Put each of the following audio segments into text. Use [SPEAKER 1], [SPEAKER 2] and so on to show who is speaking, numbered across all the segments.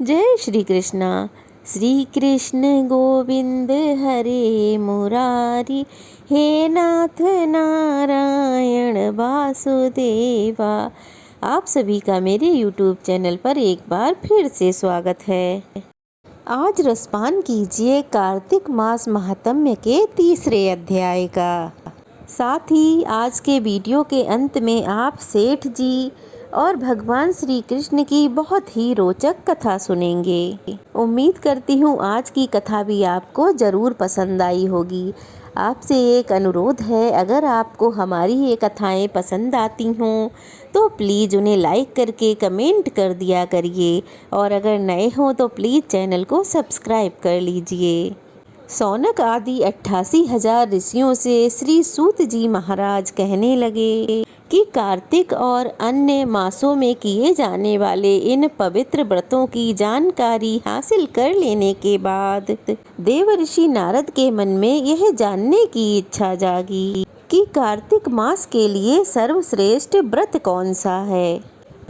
[SPEAKER 1] जय श्री कृष्णा। श्री कृष्ण गोविंद हरे मुरारी, हे नाथ नारायण वासुदेवा। आप सभी का मेरे YouTube चैनल पर एक बार फिर से स्वागत है। आज रसपान कीजिए कार्तिक मास महात्म्य के तीसरे अध्याय का। साथ ही आज के वीडियो के अंत में आप सेठ जी और भगवान श्री कृष्ण की बहुत ही रोचक कथा सुनेंगे। उम्मीद करती हूँ आज की कथा भी आपको ज़रूर पसंद आई होगी। आपसे एक अनुरोध है, अगर आपको हमारी ये कथाएं पसंद आती हों तो प्लीज़ उन्हें लाइक करके कमेंट कर दिया करिए, और अगर नए हों तो प्लीज़ चैनल को सब्सक्राइब कर लीजिए। सौनक आदि 88,000 ऋषियों से श्री सूत जी महाराज कहने लगे कि कार्तिक और अन्य मासों में किए जाने वाले इन पवित्र व्रतों की जानकारी हासिल कर लेने के बाद देवर्षि नारद के मन में यह जानने की इच्छा जागी कि कार्तिक मास के लिए सर्वश्रेष्ठ व्रत कौन सा है।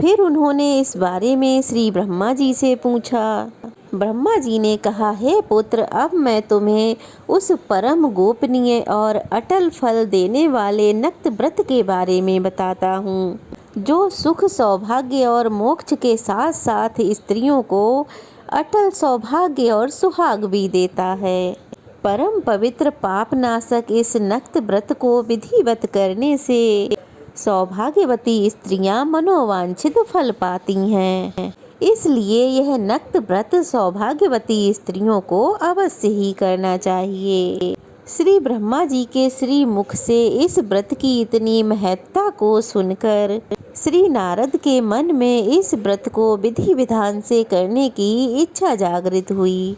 [SPEAKER 1] फिर उन्होंने इस बारे में श्री ब्रह्मा जी से पूछा। ब्रह्मा जी ने कहा, हे पुत्र, अब मैं तुम्हें उस परम गोपनीय और अटल फल देने वाले नक्त व्रत के बारे में बताता हूँ, जो सुख, सौभाग्य और मोक्ष के साथ साथ स्त्रियों को अटल सौभाग्य और सुहाग भी देता है। परम पवित्र पाप नाशक इस नक्त व्रत को विधिवत करने से सौभाग्यवती स्त्रियां मनोवांछित फल पाती हैं। इसलिए यह नक्त व्रत सौभाग्यवती स्त्रियों को अवश्य ही करना चाहिए। श्री ब्रह्मा जी के श्री मुख से इस व्रत की इतनी महत्ता को सुनकर श्री नारद के मन में इस व्रत को विधि विधान से करने की इच्छा जागृत हुई।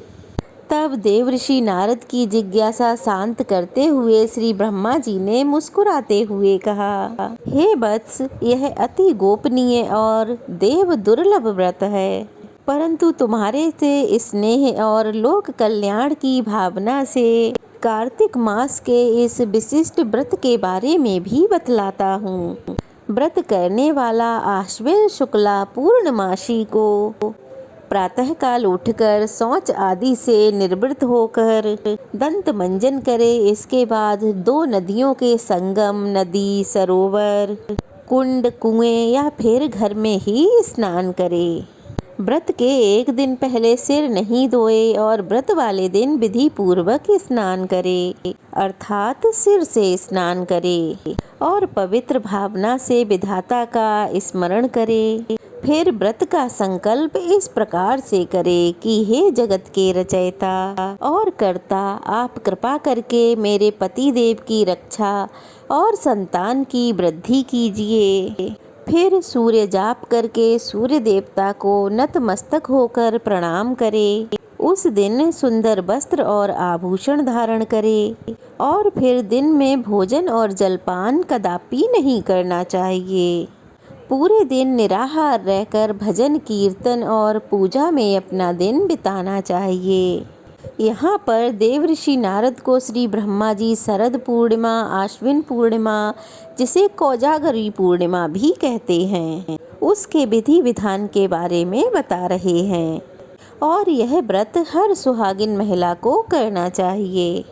[SPEAKER 1] तब देवर्षि नारद की जिज्ञासा शांत करते हुए श्री ब्रह्मा जी ने मुस्कुराते हुए कहा, हे वत्स, यह अति गोपनीय और देव दुर्लभ व्रत है, परंतु तुम्हारे से स्नेह और लोक कल्याण की भावना से कार्तिक मास के इस विशिष्ट व्रत के बारे में भी बतलाता हूँ। व्रत करने वाला आश्विन शुक्ला पूर्णमासी को प्रातःकाल उठकर शौच आदि से निवृत्त होकर दंत मंजन करे। इसके बाद 2 नदियों के संगम, नदी, सरोवर, कुंड, कुएं या फिर घर में ही स्नान करे। व्रत के एक दिन पहले सिर नहीं धोए और व्रत वाले दिन विधि पूर्वक स्नान करे, अर्थात सिर से स्नान करे और पवित्र भावना से विधाता का स्मरण करे। फिर व्रत का संकल्प इस प्रकार से करे कि हे जगत के रचयिता और कर्ता, आप कृपा करके मेरे पति देव की रक्षा और संतान की वृद्धि कीजिए। फिर सूर्य जाप करके सूर्य देवता को नतमस्तक होकर प्रणाम करे। उस दिन सुंदर वस्त्र और आभूषण धारण करे और फिर दिन में भोजन और जलपान कदापि नहीं करना चाहिए। पूरे दिन निराहार रहकर भजन, कीर्तन और पूजा में अपना दिन बिताना चाहिए। यहाँ पर देवर्षि नारद को श्री ब्रह्मा जी शरद पूर्णिमा, आश्विन पूर्णिमा, जिसे कोजागरी पूर्णिमा भी कहते हैं, उसके विधि विधान के बारे में बता रहे हैं। और यह व्रत हर सुहागिन महिला को करना चाहिए।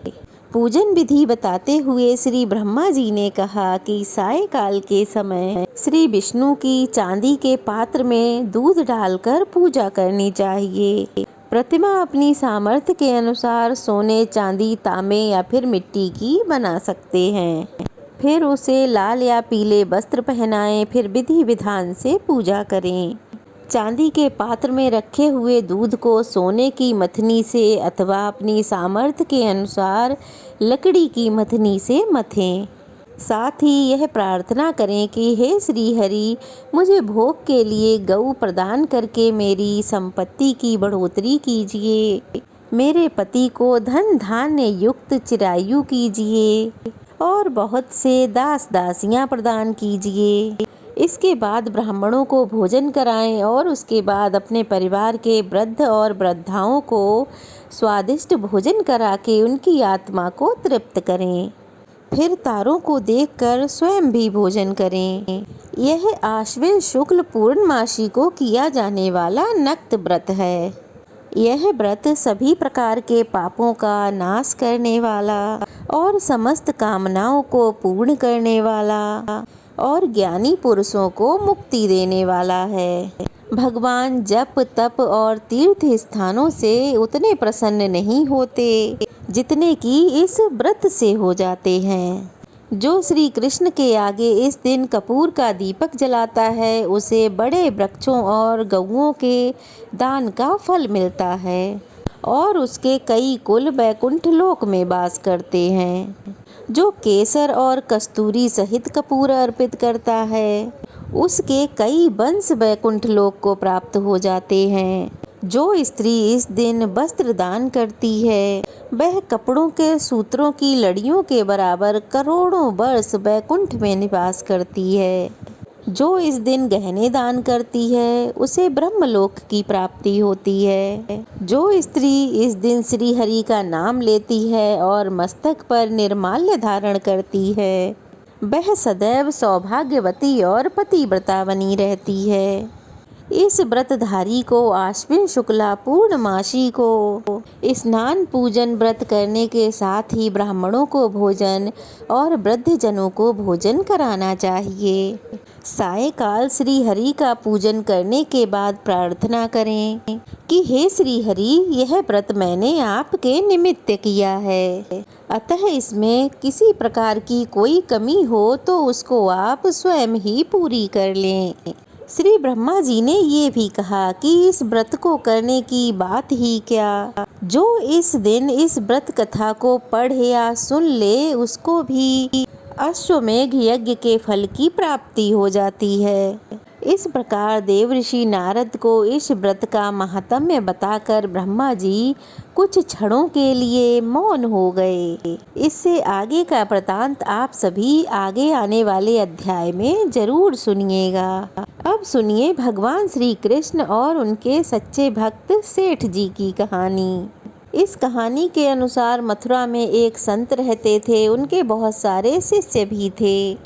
[SPEAKER 1] पूजन विधि बताते हुए श्री ब्रह्मा जी ने कहा कि सायंकाल के समय श्री विष्णु की चांदी के पात्र में दूध डालकर पूजा करनी चाहिए। प्रतिमा अपनी सामर्थ्य के अनुसार सोने, चांदी, तांबे या फिर मिट्टी की बना सकते हैं। फिर उसे लाल या पीले वस्त्र पहनाएं, फिर विधि विधान से पूजा करें। चांदी के पात्र में रखे हुए दूध को सोने की मथनी से अथवा अपनी सामर्थ्य के अनुसार लकड़ी की मथनी से मथें। साथ ही यह प्रार्थना करें कि हे श्री हरि, मुझे भोग के लिए गऊ प्रदान करके मेरी संपत्ति की बढ़ोतरी कीजिए। मेरे पति को धन धान्य युक्त चिरायु कीजिए और बहुत से दास दासियां प्रदान कीजिए। इसके बाद ब्राह्मणों को भोजन कराएं और उसके बाद अपने परिवार के वृद्ध और वृद्धाओं को स्वादिष्ट भोजन करा के उनकी आत्मा को तृप्त करें। फिर तारों को देखकर स्वयं भी भोजन करें। यह आश्विन शुक्ल पूर्णमासी को किया जाने वाला नक्त व्रत है। यह व्रत सभी प्रकार के पापों का नाश करने वाला और समस्त कामनाओं को पूर्ण करने वाला और ज्ञानी पुरुषों को मुक्ति देने वाला है। भगवान जप तप और तीर्थ स्थानों से उतने प्रसन्न नहीं होते जितने कि इस व्रत से हो जाते हैं। जो श्री कृष्ण के आगे इस दिन कपूर का दीपक जलाता है उसे बड़े वृक्षों और गौओं के दान का फल मिलता है और उसके कई कुल वैकुंठ लोक में वास करते हैं। जो केसर और कस्तूरी सहित कपूर अर्पित करता है उसके कई वंश वैकुंठ लोक को प्राप्त हो जाते हैं। जो स्त्री इस दिन वस्त्र दान करती है वह कपड़ों के सूत्रों की लड़ियों के बराबर करोड़ों वर्ष वैकुंठ में निवास करती है। जो इस दिन गहने दान करती है उसे ब्रह्मलोक की प्राप्ति होती है। जो स्त्री इस दिन श्री हरि का नाम लेती है और मस्तक पर निर्माल्य धारण करती है वह सदैव सौभाग्यवती और पतिव्रता बनी रहती है। इस व्रतधारी को आश्विन शुक्ला पूर्णमासी को स्नान पूजन व्रत करने के साथ ही ब्राह्मणों को भोजन और वृद्धजनों को भोजन कराना चाहिए। सायकाल श्री हरि का पूजन करने के बाद प्रार्थना करें कि हे श्री हरि, यह व्रत मैंने आपके निमित्त किया है, अतः इसमें किसी प्रकार की कोई कमी हो तो उसको आप स्वयं ही पूरी कर लें। श्री ब्रह्मा जी ने ये भी कहा कि इस व्रत को करने की बात ही क्या, जो इस दिन इस व्रत कथा को पढ़ या सुन ले उसको भी अश्वमेघ यज्ञ के फल की प्राप्ति हो जाती है। इस प्रकार देवऋषि नारद को इस व्रत का महात्म्य बताकर ब्रह्मा जी कुछ क्षणों के लिए मौन हो गए। इससे आगे का वृतांत आप सभी आगे आने वाले अध्याय में जरूर सुनिएगा। अब सुनिए भगवान श्री कृष्ण और उनके सच्चे भक्त सेठ जी की कहानी। इस कहानी के अनुसार मथुरा में एक संत रहते थे। उनके बहुत सारे शिष्य भी थे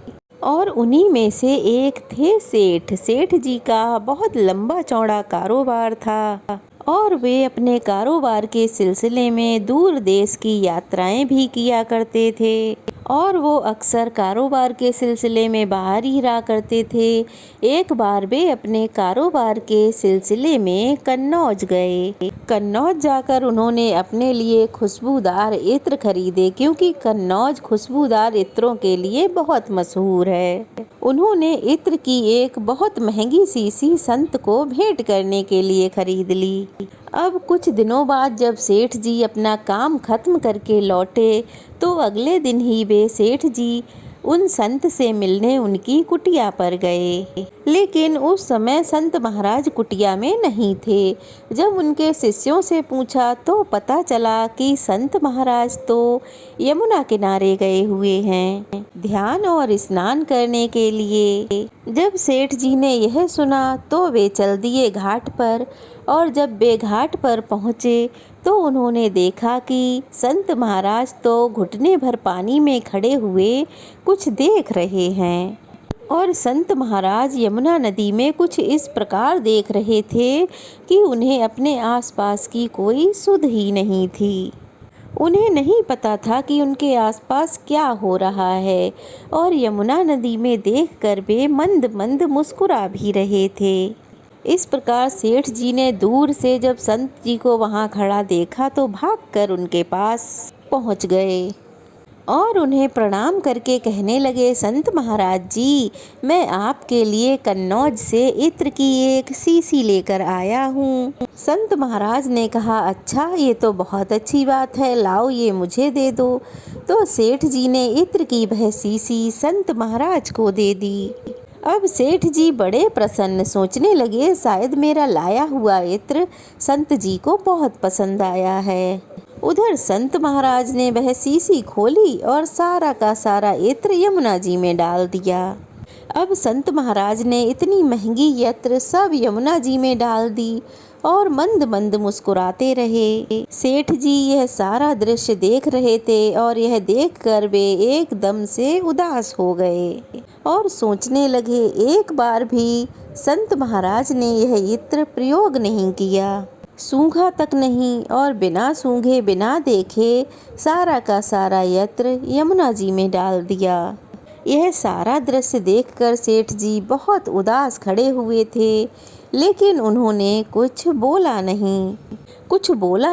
[SPEAKER 1] और उन्हीं में से एक थे सेठ। सेठ जी का बहुत लंबा चौड़ा कारोबार था और वे अपने कारोबार के सिलसिले में दूर देश की यात्राएं भी किया करते थे और वो अक्सर कारोबार के सिलसिले में बाहर ही रहा करते थे। एक बार वे अपने कारोबार के सिलसिले में कन्नौज गए। कन्नौज जाकर उन्होंने अपने लिए खुशबूदार इत्र खरीदे क्योंकि कन्नौज खुशबूदार इत्रों के लिए बहुत मशहूर है। उन्होंने इत्र की एक बहुत महंगी शीशी संत को भेंट करने के लिए खरीद ली। अब कुछ दिनों बाद जब सेठ जी अपना काम खत्म करके लौटे तो अगले दिन ही वे सेठ जी उन संत से मिलने उनकी कुटिया पर गए। लेकिन उस समय संत महाराज कुटिया में नहीं थे। जब उनके शिष्यों से पूछा तो पता चला कि संत महाराज तो यमुना किनारे गए हुए हैं ध्यान और स्नान करने के लिए। जब सेठ जी ने यह सुना तो वे चल दिए घाट पर और जब वे घाट पर पहुँचे तो उन्होंने देखा कि संत महाराज तो घुटने भर पानी में खड़े हुए कुछ देख रहे हैं और संत महाराज यमुना नदी में कुछ इस प्रकार देख रहे थे कि उन्हें अपने आसपास की कोई सुध ही नहीं थी। उन्हें नहीं पता था कि उनके आसपास क्या हो रहा है और यमुना नदी में देखकर वे मंद मंद मुस्कुरा भी रहे थे। इस प्रकार सेठ जी ने दूर से जब संत जी को वहाँ खड़ा देखा तो भागकर उनके पास पहुँच गए और उन्हें प्रणाम करके कहने लगे, संत महाराज जी, मैं आपके लिए कन्नौज से इत्र की एक शीशी लेकर आया हूँ। संत महाराज ने कहा, अच्छा, ये तो बहुत अच्छी बात है, लाओ ये मुझे दे दो। तो सेठ जी ने इत्र की वह शीशी संत महाराज को दे दी। अब सेठ जी बड़े प्रसन्न, सोचने लगे शायद मेरा लाया हुआ इत्र संत जी को बहुत पसंद आया है। उधर संत महाराज ने वह शीशी खोली और सारा का सारा इत्र यमुना जी में डाल दिया। अब संत महाराज ने इतनी महंगी यत्र सब यमुना जी में डाल दी और मंद मंद मुस्कुराते रहे। सेठ जी यह सारा दृश्य देख रहे थे और यह देखकर वे एकदम से उदास हो गए और सोचने लगे, एक बार भी संत महाराज ने यह यत्र प्रयोग नहीं किया, सूंघा तक नहीं, और बिना सूंघे बिना देखे सारा का सारा यत्र यमुना जी में डाल दिया। यह सारा दृश्य देखकर सेठ जी बहुत उदास खड़े हुए थे, लेकिन उन्होंने कुछ बोला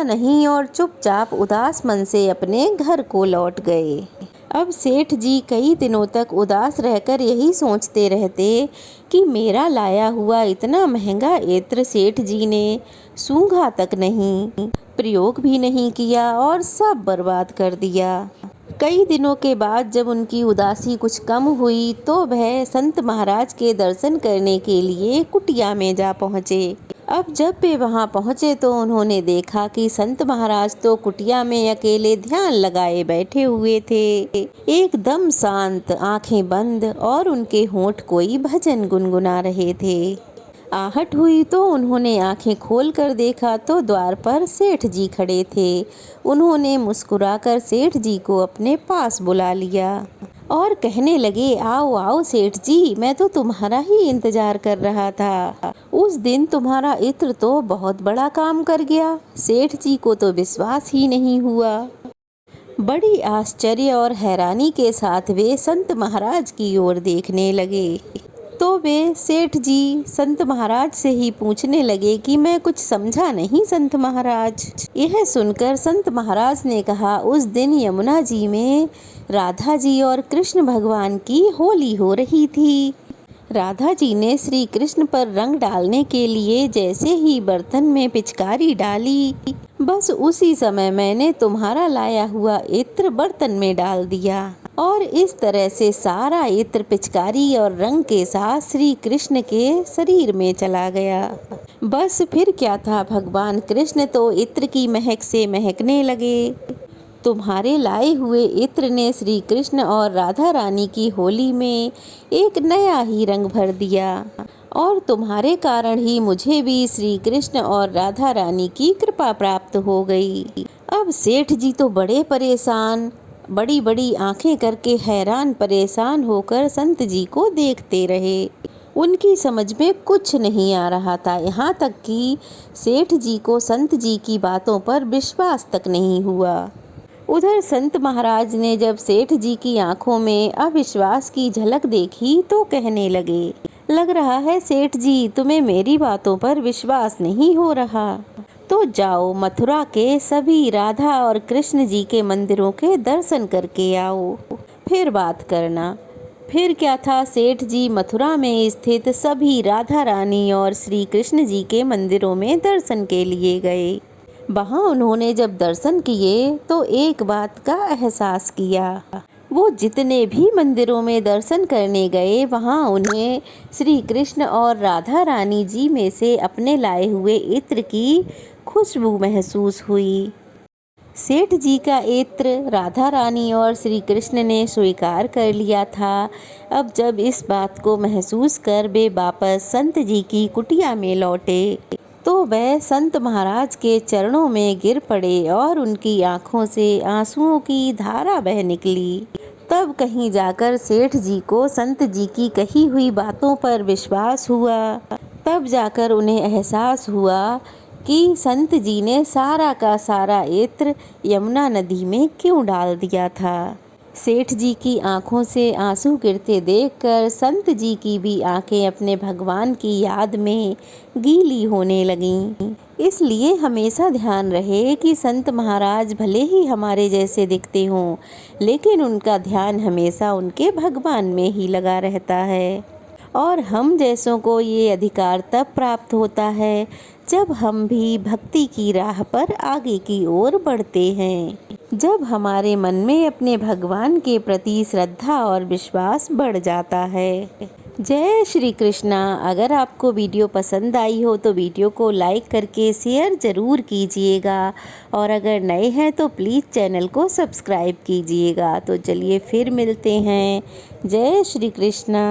[SPEAKER 1] नहीं और चुपचाप उदास मन से अपने घर को लौट गए। अब सेठ जी कई दिनों तक उदास रहकर यही सोचते रहते कि मेरा लाया हुआ इतना महंगा इत्र सेठ जी ने सूंघा तक नहीं, प्रयोग भी नहीं किया और सब बर्बाद कर दिया। कई दिनों के बाद जब उनकी उदासी कुछ कम हुई तो वह संत महाराज के दर्शन करने के लिए कुटिया में जा पहुँचे। अब जब वे वहां पहुंचे तो उन्होंने देखा कि संत महाराज तो कुटिया में अकेले ध्यान लगाए बैठे हुए थे, एकदम शांत, आंखें बंद, और उनके होंठ कोई भजन गुनगुना रहे थे। आहट हुई तो उन्होंने आंखें खोलकर देखा तो द्वार पर सेठ जी खड़े थे। उन्होंने मुस्कुराकर सेठ जी को अपने पास बुला लिया और कहने लगे, आओ आओ सेठ जी, मैं तो तुम्हारा ही इंतजार कर रहा था। उस दिन तुम्हारा इत्र तो बहुत बड़ा काम कर गया। सेठ जी को तो विश्वास ही नहीं हुआ। बड़ी आश्चर्य और हैरानी के साथ वे संत महाराज की ओर देखने लगे। तो वे सेठ जी संत महाराज से ही पूछने लगे कि मैं कुछ समझा नहीं संत महाराज। यह सुनकर संत महाराज ने कहा, उस दिन यमुना जी में राधा जी और कृष्ण भगवान की होली हो रही थी। राधा जी ने श्री कृष्ण पर रंग डालने के लिए जैसे ही बर्तन में पिचकारी डाली, बस उसी समय मैंने तुम्हारा लाया हुआ इत्र बर्तन में डाल दिया और इस तरह से सारा इत्र पिचकारी और रंग के साथ श्री कृष्ण के शरीर में चला गया। बस फिर क्या था, भगवान कृष्ण तो इत्र की महक से महकने लगे। तुम्हारे लाए हुए इत्र ने श्री कृष्ण और राधा रानी की होली में एक नया ही रंग भर दिया और तुम्हारे कारण ही मुझे भी श्री कृष्ण और राधा रानी की कृपा प्राप्त हो गई। अब सेठ जी तो बड़े परेशान, बड़ी बड़ी आंखें करके हैरान परेशान होकर संत जी को देखते रहे। उनकी समझ में कुछ नहीं आ रहा था। यहाँ तक कि सेठ जी को संत जी की बातों पर विश्वास तक नहीं हुआ। उधर संत महाराज ने जब सेठ जी की आंखों में अविश्वास की झलक देखी तो कहने लगे, लग रहा है सेठ जी तुम्हें मेरी बातों पर विश्वास नहीं हो रहा, तो जाओ मथुरा के सभी राधा और कृष्ण जी के मंदिरों के दर्शन करके आओ, फिर बात करना। फिर क्या था, सेठ जी मथुरा में स्थित सभी राधा रानी और श्री कृष्ण जी के मंदिरों में दर्शन के लिए गए। वहाँ उन्होंने जब दर्शन किए तो एक बात का एहसास किया, वो जितने भी मंदिरों में दर्शन करने गए वहाँ उन्हें श्री कृष्ण और राधा रानी जी में से अपने लाए हुए इत्र की खुशबू महसूस हुई। सेठ जी का इत्र राधा रानी और श्री कृष्ण ने स्वीकार कर लिया था। अब जब इस बात को महसूस कर वे वापस संत जी की कुटिया में लौटे तो वह संत महाराज के चरणों में गिर पड़े और उनकी आंखों से आंसुओं की धारा बह निकली। तब कहीं जाकर सेठ जी को संत जी की कही हुई बातों पर विश्वास हुआ। तब जाकर उन्हें एहसास हुआ कि संत जी ने सारा का सारा इत्र यमुना नदी में क्यों डाल दिया था। सेठ जी की आंखों से आंसू गिरते देखकर संत जी की भी आंखें अपने भगवान की याद में गीली होने लगीं। इसलिए हमेशा ध्यान रहे कि संत महाराज भले ही हमारे जैसे दिखते हों, लेकिन उनका ध्यान हमेशा उनके भगवान में ही लगा रहता है। और हम जैसों को ये अधिकार तब प्राप्त होता है जब हम भी भक्ति की राह पर आगे की ओर बढ़ते हैं, जब हमारे मन में अपने भगवान के प्रति श्रद्धा और विश्वास बढ़ जाता है। जय श्री कृष्णा। अगर आपको वीडियो पसंद आई हो तो वीडियो को लाइक करके शेयर ज़रूर कीजिएगा और अगर नए हैं तो प्लीज़ चैनल को सब्सक्राइब कीजिएगा। तो चलिए फिर मिलते हैं। जय श्री कृष्णा।